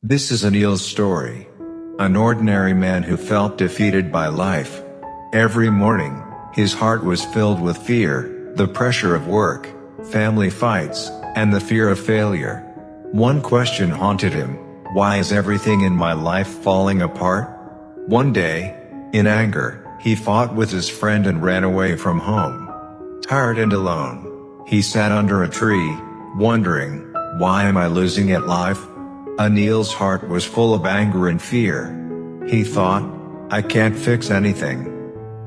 This is Anil's story. An ordinary man who felt defeated by life. Every morning, his heart was filled with fear, the pressure of work, family fights, and the fear of failure. One question haunted him: why is everything in my life falling apart? One day, in anger, he fought with his friend and ran away from home. Tired and alone, he sat under a tree, wondering, why am I losing at life? Anil's heart was full of anger and fear. He thought, I can't fix anything.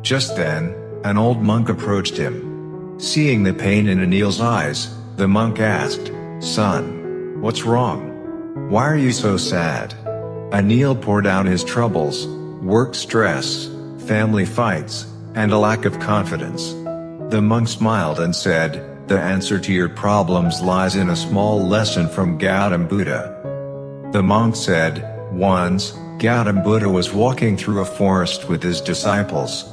Just then, an old monk approached him. Seeing the pain in Anil's eyes, the monk asked, Son, what's wrong? Why are you so sad? Anil poured out his troubles: work stress, family fights, and a lack of confidence. The monk smiled and said, the answer to your problems lies in a small lesson from Gautam Buddha. The monk said, once, Gautam Buddha was walking through a forest with his disciples.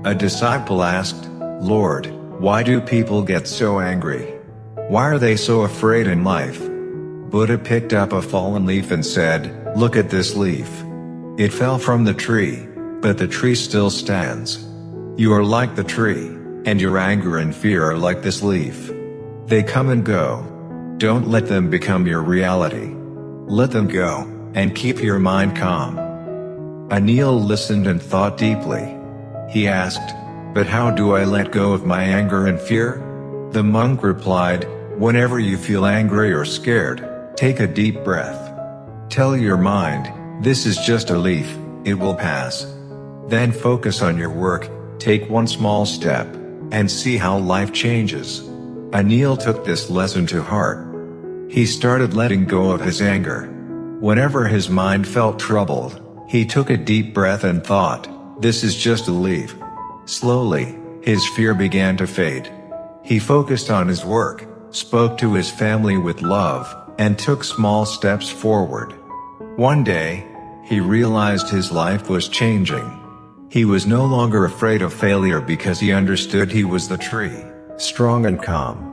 A disciple asked, Lord, why do people get so angry? Why are they so afraid in life? Buddha picked up a fallen leaf and said, look at this leaf. It fell from the tree, but the tree still stands. You are like the tree, and your anger and fear are like this leaf. They come and go. Don't let them become your reality. Let them go, and keep your mind calm. Anil listened and thought deeply. He asked, but how do I let go of my anger and fear? The monk replied, whenever you feel angry or scared, take a deep breath. Tell your mind, this is just a leaf, it will pass. Then focus on your work, take one small step, and see how life changes. Anil took this lesson to heart. He started letting go of his anger. Whenever his mind felt troubled, he took a deep breath and thought, this is just a leaf. Slowly, his fear began to fade. He focused on his work, spoke to his family with love, and took small steps forward. One day, he realized his life was changing. He was no longer afraid of failure because he understood he was the tree, strong and calm.